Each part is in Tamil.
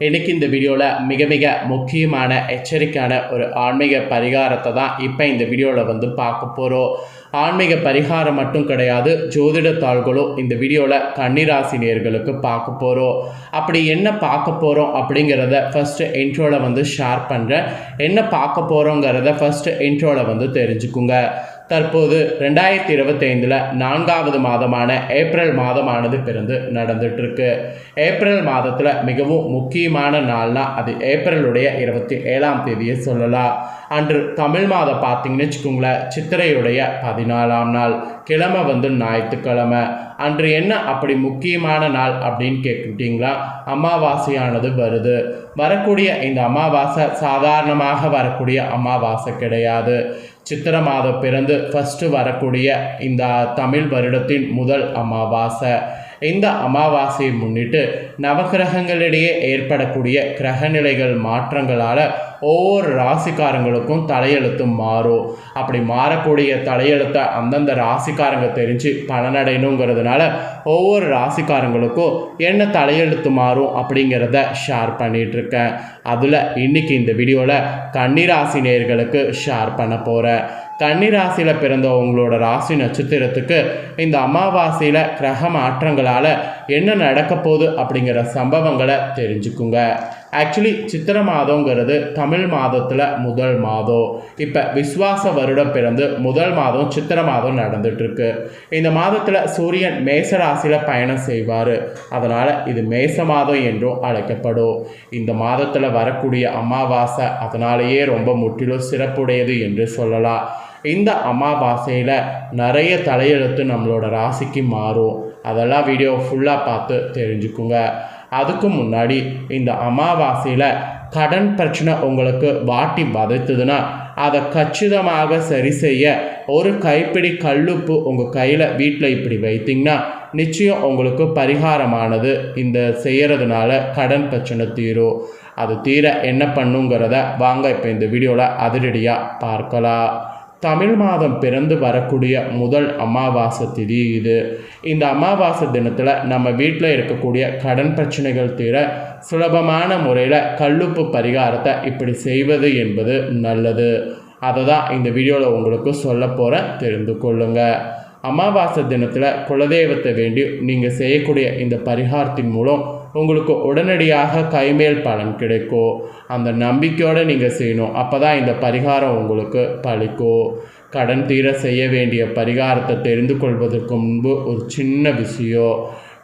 இன்றைக்கி இந்த வீடியோவில் மிக மிக முக்கியமான எச்சரிக்கையான ஒரு ஆன்மீக பரிகாரத்தை தான் இப்போ இந்த வீடியோவில் பார்க்க போகிறோம். ஆன்மீக பரிகாரம் மட்டும் கிடையாது, ஜோதிட தாள்களும் இந்த வீடியோவில் கன்னிராசி நேயர்களுக்கு பார்க்க போகிறோம். அப்படி என்ன பார்க்க போகிறோம் அப்படிங்கிறத ஃபஸ்ட்டு இன்ட்ரோவில் ஷேர் பண்ணுறேன். என்ன பார்க்க போகிறோங்கிறத ஃபஸ்ட்டு இன்ட்ரோவில் தெரிஞ்சுக்குங்க. தற்போது 2025 4வது மாதமான ஏப்ரல் மாதமானது பிறந்து நடந்துட்டுருக்கு. ஏப்ரல் மாதத்தில் மிகவும் முக்கியமான நாள்னா அது ஏப்ரலுடைய 27ஆம் தேதியை சொல்லலாம். அன்று தமிழ் மாதம் பார்த்தீங்கன்னு வச்சுக்கோங்களேன், சித்திரையுடைய 14ஆம் நாள், கிழமை ஞாயிற்றுக்கிழமை. அன்று என்ன அப்படி முக்கியமான நாள் அப்படின்னு கேட்டுக்கிட்டிங்களா, அமாவாசையானது வருது. வரக்கூடிய இந்த அமாவாசை சாதாரணமாக வரக்கூடிய அமாவாசை கிடையாது. சித்திரை மாதம் பிறந்து ஃபஸ்ட்டு வரக்கூடிய இந்த தமிழ் வருடத்தின் முதல் அமாவாசை. இந்த அமாவாசையை முன்னிட்டு நவகிரகங்களிடையே ஏற்படக்கூடிய கிரகநிலைகள் மாற்றங்களால் ஒவ்வொரு ராசிக்காரங்களுக்கும் தலையெழுத்தும் மாறும். அப்படி மாறக்கூடிய தலையெழுத்தை அந்தந்த ராசிக்காரங்க தெரிஞ்சு பலனடையணுங்கிறதுனால ஒவ்வொரு ராசிக்காரங்களுக்கும் என்ன தலையெழுத்து மாறும் அப்படிங்கிறத ஷேர் பண்ணிகிட்ருக்கேன். அதில் இன்றைக்கி இந்த வீடியோவில் கன்னிராசி நேயர்களுக்கு ஷேர் பண்ண போகிறேன். கன்னிராசியில் பிறந்த உங்களோட ராசி நட்சத்திரத்துக்கு இந்த அமாவாசையில் கிரக மாற்றங்களால் என்ன நடக்க போகுது அப்படிங்கிற சம்பவங்களை தெரிஞ்சுக்குங்க. ஆக்சுவலி சித்திரை மாதங்கிறது தமிழ் மாதத்தில் முதல் மாதம். இப்போ விஸ்வாச வருடம் பிறந்து முதல் மாதம் சித்திரை மாதம் நடந்துட்டுருக்கு. இந்த மாதத்தில் சூரியன் மேச ராசியில் பயணம் செய்வார். அதனால் இது மேச மாதம் என்றும் அழைக்கப்படும். இந்த மாதத்தில் வரக்கூடிய அமாவாசை அதனாலேயே ரொம்ப முற்றிலும் சிறப்புடையது என்று சொல்லலாம். இந்த அமாவாசையில் நிறைய தலையெழுத்து நம்மளோட ராசிக்கு மாறும். அதெல்லாம் வீடியோ ஃபுல்லாக பார்த்து தெரிஞ்சுக்குங்க. அதுக்கு முன்னாடி இந்த அமாவாசையில் கடன் பிரச்சனை உங்களுக்கு வாட்டி வதைத்ததுன்னா அதை கச்சிதமாக சரி செய்ய ஒரு கைப்பிடி கல்லுப்பு உங்கள் கையில் வீட்டில் இப்படி வைத்திங்கன்னா நிச்சயம் உங்களுக்கு பரிகாரமானது இந்த செய்கிறதுனால கடன் பிரச்சனை தீரும். அது தீர என்ன பண்ணுங்கிறத வாங்க இப்போ இந்த வீடியோவில் அதிரடியாக பார்க்கலாம். தமிழ் மாதம் பிறந்து வரக்கூடிய முதல் அமாவாசை திதி இது. இந்த அமாவாசை தினத்தில் நம்ம வீட்டில் இருக்கக்கூடிய கடன் பிரச்சனைகள் தீர சுலபமான முறையில் கல்லுப்பு பரிகாரத்தை இப்படி செய்வது என்பது நல்லது. அதை தான் இந்த வீடியோவில் உங்களுக்கு சொல்ல போகிறேன், தெரிந்து கொள்ளுங்கள். அமாவாசை தினத்தில் குலதெய்வத்தை வேண்டி நீங்கள் செய்யக்கூடிய இந்த பரிகாரத்தின் மூலம் உங்களுக்கு உடனடியாக கைமேல் பலன் கிடைக்கும். அந்த நம்பிக்கையோடு நீங்கள் செய்யணும். அப்போ தான் இந்த பரிகாரம் உங்களுக்கு பலிக்கும். கடன் தீர செய்ய வேண்டிய பரிகாரத்தை தெரிந்து கொள்வதற்கு முன்பு ஒரு சின்ன விஷயம்.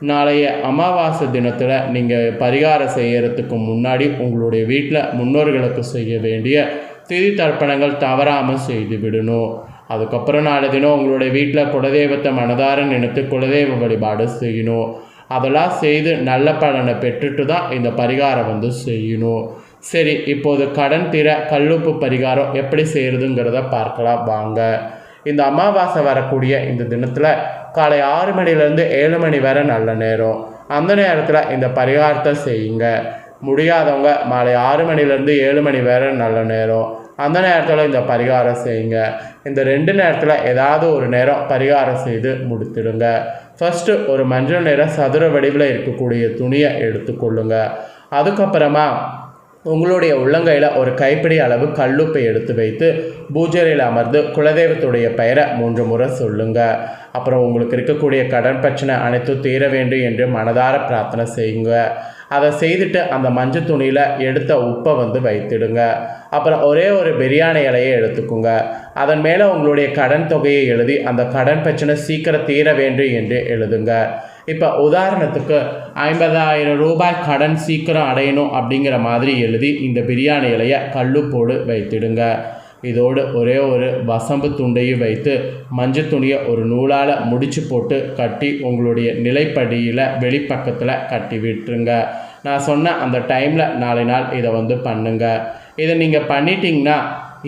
நாளைய அமாவாசை தினத்தில் நீங்கள் பரிகாரம் செய்கிறதுக்கு முன்னாடி உங்களுடைய வீட்டில் முன்னோர்களுக்கு செய்ய வேண்டிய திதி தர்ப்பணங்கள் தவறாமல் செய்து விடணும். அதுக்கப்புறம் நாளை தினம் உங்களுடைய வீட்டில் குலதெய்வத்தை மனதார நினைத்து குலதெய்வ வழிபாடு செய்யணும். அதெல்லாம் செய்து நல்ல பலனை பெற்றுட்டு தான் இந்த பரிகாரம் செய்யணும். சரி, இப்போது கடன் தீர கல்லுப்பு பரிகாரம் எப்படி செய்கிறதுங்கிறத பார்க்கலாம் வாங்க. இந்த அமாவாசை வரக்கூடிய இந்த தினத்தில் காலை 6 மணிலேருந்து 7 மணி வரை நல்ல நேரம். அந்த நேரத்தில் இந்த பரிகாரத்தை செய்யுங்க. முடியாதவங்க மாலை 6 மணிலேருந்து 7 மணி வரை நல்ல நேரம். அந்த நேரத்தில் இந்த பரிகாரம் செய்யுங்க. இந்த 2 நேரத்தில் ஏதாவது ஒரு நேரம் பரிகாரம் செய்து முடித்துடுங்க. ஃபஸ்ட்டு ஒரு மஞ்சள் நிற சதுர வடிவில் இருக்கக்கூடிய துணியை எடுத்துக்கொள்ளுங்க. அதுக்கப்புறமா உங்களுடைய உள்ளங்கையில் ஒரு கைப்பிடி அளவு கல்லுப்பை எடுத்து வைத்து பூஜையில் அமர்ந்து குலதெய்வத்துடைய பெயரை 3 முறை சொல்லுங்கள். அப்புறம் உங்களுக்கு இருக்கக்கூடிய கடன் பிரச்சனை அனைத்தும் தீர வேண்டும் என்று மனதார பிரார்த்தனை செய்யுங்க. அதை செய்துட்டு அந்த மஞ்சள் துணியில் எடுத்த உப்பை வைத்திடுங்க. அப்புறம் ஒரே ஒரு பிரியாணி இலையை எடுத்துக்கோங்க. அதன் மேலே உங்களுடைய கடன் தொகையை எழுதி அந்த கடன் பிரச்சனை சீக்கிரம் தீர வேண்டும் என்று எழுதுங்க. இப்போ உதாரணத்துக்கு 50,000 ரூபாய் கடன் சீக்கிரம் அடையணும் அப்படிங்கிற மாதிரி எழுதி இந்த பிரியாணி இலையை கல்லுப்போடு வைத்திடுங்க. இதோடு ஒரே ஒரு வசம்பு துண்டையும் வைத்து மஞ்சள் துணியை ஒரு நூலால் முடிச்சு போட்டு கட்டி உங்களுடைய நிலைப்படியில் வெளிப்பக்கத்தில் கட்டி விட்டுருங்க. நான் சொன்ன அந்த டைமில் நாளை நாள் இதை பண்ணுங்க. இதை நீங்கள் பண்ணிட்டீங்கன்னா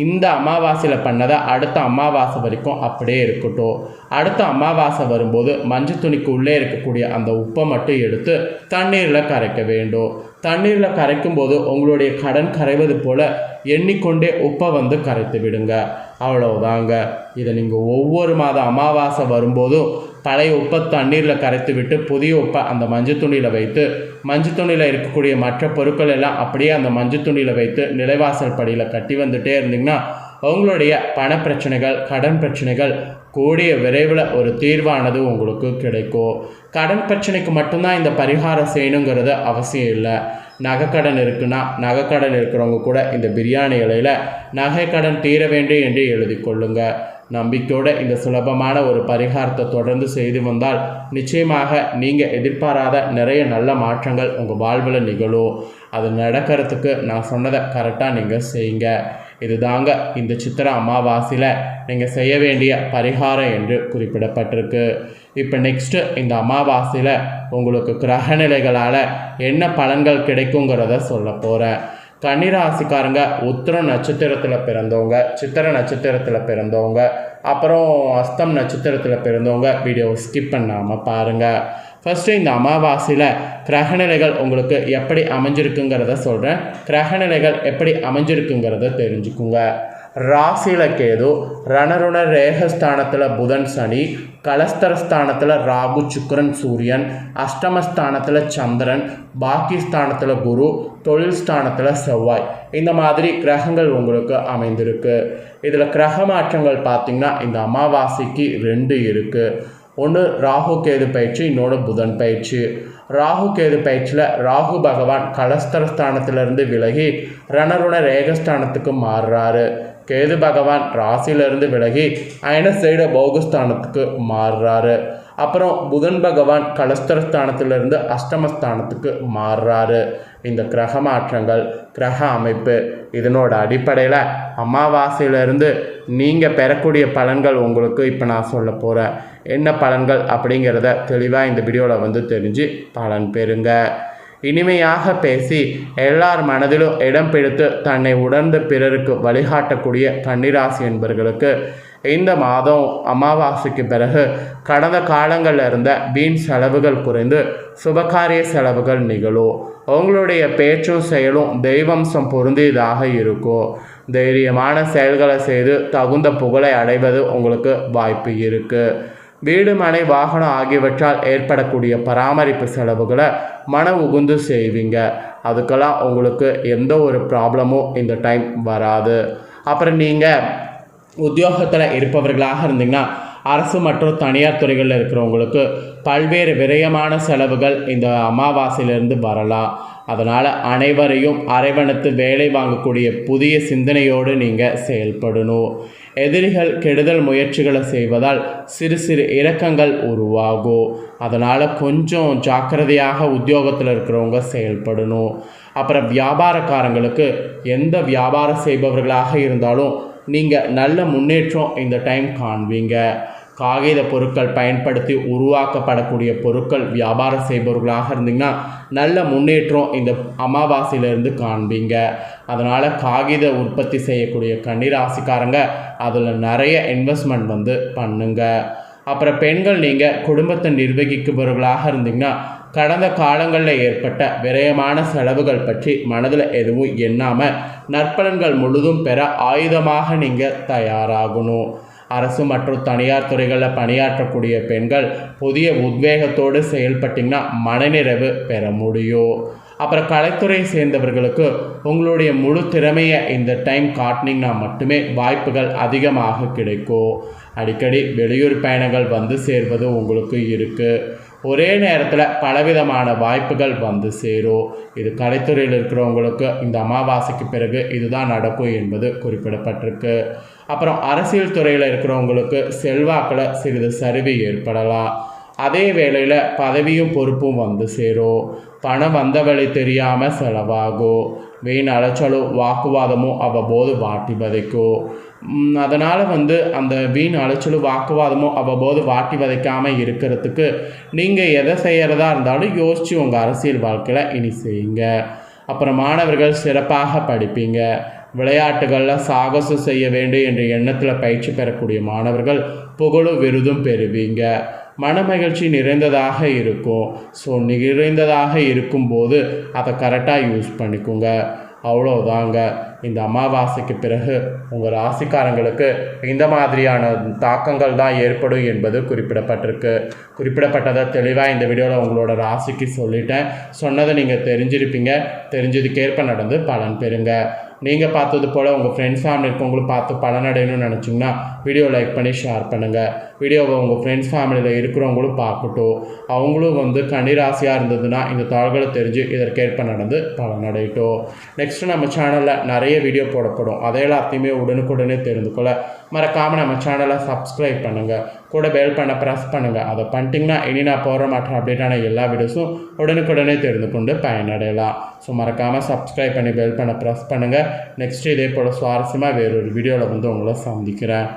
இந்த அமாவாசையில் பண்ணதை அடுத்த அமாவாசை வரைக்கும் அப்படியே இருக்கட்டும். அடுத்த அமாவாசை வரும்போது மஞ்சள் துணிக்கு உள்ளே இருக்கக்கூடிய அந்த உப்பை மட்டும் எடுத்து தண்ணீரில் கரைக்க வேண்டும். தண்ணீரில் கரைக்கும் போது உங்களுடைய கடன் கரைவது போல் எண்ணிக்கொண்டே உப்பை கரைத்து விடுங்க. அவ்வளவுதாங்க. இதை நீங்கள் ஒவ்வொரு மாத அமாவாசை வரும்போதும் பழைய உப்பை தண்ணீரில் கரைத்து விட்டு புதிய உப்பை அந்த மஞ்சள் துணியில் வைத்து மஞ்சள் துணியில் இருக்கக்கூடிய மற்ற பொருட்கள் எல்லாம் அப்படியே அந்த மஞ்சள் துணியில் வைத்து நிலைவாசல் படியில் கட்டி வந்துட்டே இருந்தீங்கன்னா உங்களுடைய பண பிரச்சனைகள் கடன் பிரச்சனைகள் கூடிய விரைவில் ஒரு தீர்வானது உங்களுக்கு கிடைக்கும். கடன் பிரச்சனைக்கு மட்டும்தான் இந்த பரிகாரம் செய்யணுங்கிறது அவசியம் இல்லை. நகைக்கடன் இருக்குன்னா நகைக்கடன் இருக்கிறவங்க கூட இந்த பிரியாணி இலையில் நகைக்கடன் தீர வேண்டும் என்று எழுதி கொள்ளுங்க. நம்பிக்கையோடு இந்த சுலபமான ஒரு பரிகாரத்தை தொடர்ந்து செய்து வந்தால் நிச்சயமாக நீங்கள் எதிர்பாராத நிறைய நல்ல மாற்றங்கள் உங்கள் வாழ்வில் நிகழும். அது நடக்கிறதுக்கு நான் சொன்னதை கரெக்டாக நீங்கள் செய்யுங்க. இதுதாங்க இந்த சித்திரை அமாவாசையில் நீங்கள் செய்ய வேண்டிய பரிகாரம் என்று குறிப்பிடப்பட்டிருக்கு. இப்போ நெக்ஸ்ட்டு இந்த அமாவாசையில் உங்களுக்கு கிரகநிலைகளால் என்ன பலன்கள் கிடைக்குங்கிறத சொல்ல போகிறேன். கன்னிராசிக்காரங்க உத்திரம் நட்சத்திரத்தில் பிறந்தவங்க, சித்திரை நட்சத்திரத்தில் பிறந்தவங்க, அப்புறம் அஸ்தம் நட்சத்திரத்தில் பிறந்தவங்க வீடியோவை ஸ்கிப் பண்ணாமல் பாருங்கள். ஃபஸ்ட்டு இந்த அமாவாசையில் கிரகநிலைகள் உங்களுக்கு எப்படி அமைஞ்சிருக்குங்கிறத சொல்கிறேன். கிரகநிலைகள் எப்படி அமைஞ்சிருக்குங்கிறத தெரிஞ்சுக்குங்க. ராசியில் கேது, ரணருண ரேகஸ்தானத்தில் புதன் சனி, கலஸ்தரஸ்தானத்தில் ராகு சுக்கிரன் சூரியன், அஷ்டமஸ்தானத்தில் சந்திரன், பாக்கிஸ்தானத்தில் குரு, தொழில் ஸ்தானத்தில் செவ்வாய், இந்த மாதிரி கிரகங்கள் உங்களுக்கு அமைந்திருக்கு. இதில் கிரக மாற்றங்கள் பார்த்திங்கன்னா இந்த அமாவாசைக்கு 2 இருக்குது. ஒன்று ராகு கேது பயிற்சி, இன்னொன்று புதன் பயிற்சி. ராகு கேது பயிற்சியில் ராகு பகவான் கலஸ்தரஸ்தானத்திலிருந்து விலகி ரணருண ரேகஸ்தானத்துக்கு மாறுறாரு. கேது பகவான் ராசியிலிருந்து விலகி அயன சைட போகஸ்தானத்துக்கு மாறுறாரு. அப்புறம் புதன் பகவான் கலஸ்தரஸ்தானத்திலிருந்து அஷ்டமஸ்தானத்துக்கு மாறுறாரு. இந்த கிரக மாற்றங்கள், கிரக அமைப்பு, இதனோட அடிப்படையில் அமாவாசையிலிருந்து நீங்கள் பெறக்கூடிய பலன்கள் உங்களுக்கு இப்போ நான் சொல்ல போகிறேன். என்ன பலன்கள் அப்படிங்கிறத தெளிவாக இந்த வீடியோவில் தெரிஞ்சு பலன் பெறுங்க. இனிமையாக பேசி எல்லார் மனதிலும் இடம் பிடித்து தன்னை உணர்ந்த பிறருக்கு வழிகாட்டக்கூடிய கன்னிராசி என்பவர்களுக்கு இந்த மாதம் அமாவாசைக்கு பிறகு கடந்த காலங்களில் இருந்த வீண் செலவுகள் குறைந்து சுபகாரிய செலவுகள் நிகழும். உங்களுடைய பேச்சும் செயலும் தெய்வம்சம் பொருந்தியதாக இருக்கும். தைரியமான செயல்களை செய்து தகுந்த புகழை அடைவது உங்களுக்கு வாய்ப்பு இருக்குது. வீடு மனை வாகனம் ஆகியவற்றால் ஏற்படக்கூடிய பராமரிப்பு செலவுகளை மன உகுந்து செய்வீங்க. அதுக்கெல்லாம் உங்களுக்கு எந்த ஒரு ப்ராப்ளமும் இந்த டைம் வராது. அப்புறம் நீங்கள் உத்தியோகத்தில் இருப்பவர்களாக இருந்தீங்கன்னா அரசு மற்றும் தனியார் துறைகளில் இருக்கிறவங்களுக்கு பல்வேறு விரயமான செலவுகள் இந்த அமாவாசையிலிருந்து வரலாம். அதனால் அனைவரையும் அரவணைத்து வேலை வாங்கக்கூடிய புதிய சிந்தனையோடு நீங்கள் செயல்படணும். எதிரிகள் கெடுதல் முயற்சிகளை செய்வதால் சிறு சிறு இறக்கங்கள் உருவாகும். அதனால் கொஞ்சம் ஜாக்கிரதையாக உத்தியோகத்தில் இருக்கிறவங்க செயல்படணும். அப்புறம் வியாபாரக்காரங்களுக்கு எந்த வியாபாரம் செய்பவர்களாக இருந்தாலும் நீங்கள் நல்ல முன்னேற்றம் இந்த டைம் காண்பீங்க. காகித பொருட்கள் பயன்படுத்தி உருவாக்கப்படக்கூடிய பொருட்கள் வியாபாரம் செய்பவர்களாக இருந்தீங்கன்னா நல்ல முன்னேற்றம் இந்த அமாவாசையிலேருந்து காண்பீங்க. அதனால் காகித உற்பத்தி செய்யக்கூடிய கன்னிராசிக்காரங்க அதில் நிறைய இன்வெஸ்ட்மெண்ட் பண்ணுங்க. அப்புறம் பெண்கள் நீங்கள் குடும்பத்தை நிர்வகிக்கிறவர்களாக இருந்தீங்கன்னா கடந்த காலங்களில் ஏற்பட்ட விரயமான செலவுகள் பற்றி மனதில் எதுவும் எண்ணாமல் நற்பலன்கள் முழுதும் பெற ஆயுதமாக நீங்கள் தயாராகணும். அரசு மற்றும் தனியார் துறைகளில் பணியாற்றக்கூடிய பெண்கள் புதிய உத்வேகத்தோடு செயல்பட்டிங்கன்னா மனநிறைவு பெற முடியும். அப்புறம் கலைத்துறையை சேர்ந்தவர்களுக்கு உங்களுடைய முழு திறமையை இந்த டைம் காட்டினீங்கன்னா மட்டுமே வாய்ப்புகள் அதிகமாக கிடைக்கும். அடிக்கடி வெளியூர் பயணங்கள் சேர்வது உங்களுக்கு இருக்குது. ஒரே நேரத்தில் பலவிதமான வாய்ப்புகள் சேரும். இது கலைத்துறையில் இருக்கிறவங்களுக்கு இந்த அமாவாசைக்கு பிறகு இதுதான் நடக்கும் என்பது குறிப்பிடப்பட்டிருக்கு. அப்புறம் அரசியல் துறையில் இருக்கிறவங்களுக்கு செல்வாக்கில் சிறிது சரிவு ஏற்படலாம். அதே வேளையில் பதவியும் பொறுப்பும் சேரும். பணம் வந்த வழி தெரியாமல் செலவாகும். வீண் அலைச்சலும் வாக்குவாதமும் அவ்வப்போது வாட்டி வதைக்கும். அதனால் அந்த வீண் அலைச்சலும் வாக்குவாதமும் அவ்வப்போது வாட்டி வதைக்காமல் இருக்கிறதுக்கு நீங்கள் எதை செய்கிறதா இருந்தாலும் யோசித்து உங்கள் அரசியல் வாழ்க்கையில் இனி செய்யுங்க. அப்புறம் மாணவர்கள் சிறப்பாக படிப்பீங்க. விளையாட்டுகளில் சாகசம் செய்ய வேண்டும் என்ற எண்ணத்தில் பயிற்சி பெறக்கூடிய மாணவர்கள் புகழும் விருதும் பெறுவீங்க. மன மகிழ்ச்சி நிறைந்ததாக இருக்கும். ஸோ நிறைந்ததாக இருக்கும்போது அதை கரெக்டாக யூஸ் பண்ணிக்கோங்க. அவ்வளோதாங்க. இந்த அமாவாசைக்கு பிறகு உங்கள் ராசிக்காரங்களுக்கு இந்த மாதிரியான தாக்கங்கள் தான் ஏற்படும் என்பது குறிப்பிடப்பட்டிருக்கு. குறிப்பிடப்பட்டதை தெளிவாக இந்த வீடியோவில் உங்களோட ராசிக்கு சொல்லிட்டேன். சொன்னதை நீங்கள் தெரிஞ்சிருப்பீங்க. தெரிஞ்சதுக்கேற்ப நடந்து பலன் பெறுங்க. நீங்கள் பார்த்தது போல் உங்கள் ஃப்ரெண்ட்ஸ் ஃபேமிலி இருக்கவங்களும் பார்த்து பலனடையணும்னு நினச்சிங்கன்னா வீடியோ லைக் பண்ணி ஷேர் பண்ணுங்கள். வீடியோவை உங்கள் ஃப்ரெண்ட்ஸ் ஃபேமிலியில் இருக்கிறவங்களும் பார்க்கட்டும். அவங்களும் கன்னிராசியாக இருந்ததுன்னா இந்த தாள்களை தெரிஞ்சு இதற்கேற்ப நடந்து பலனடையட்டும். நெக்ஸ்ட்டு நம்ம சேனலில் நிறைய வீடியோ போடப்படும். அதை எல்லாத்தையுமே உடனுக்குடனே தெரிந்து கொள்ள மறக்காமல் நம்ம சேனலை சப்ஸ்கிரைப் பண்ணுங்கள். கூட பெல் பண்ண ப்ரெஸ் பண்ணுங்கள். அதை பண்ணிட்டீங்கன்னா இனி நான் போகிற மாற்ற அப்டேட்டான எல்லா வீடியோஸும் உடனுக்குடனே தெரிந்து கொண்டு பயனடையலாம். ஸோ மறக்காமல் சப்ஸ்கிரைப் பண்ணி பெல் பண்ண ப்ரெஸ் பண்ணுங்கள். நெக்ஸ்ட்டு இதே போல் சுவாரஸ்யமாக வேறொரு வீடியோவில் உங்களை சந்திக்கிறேன்.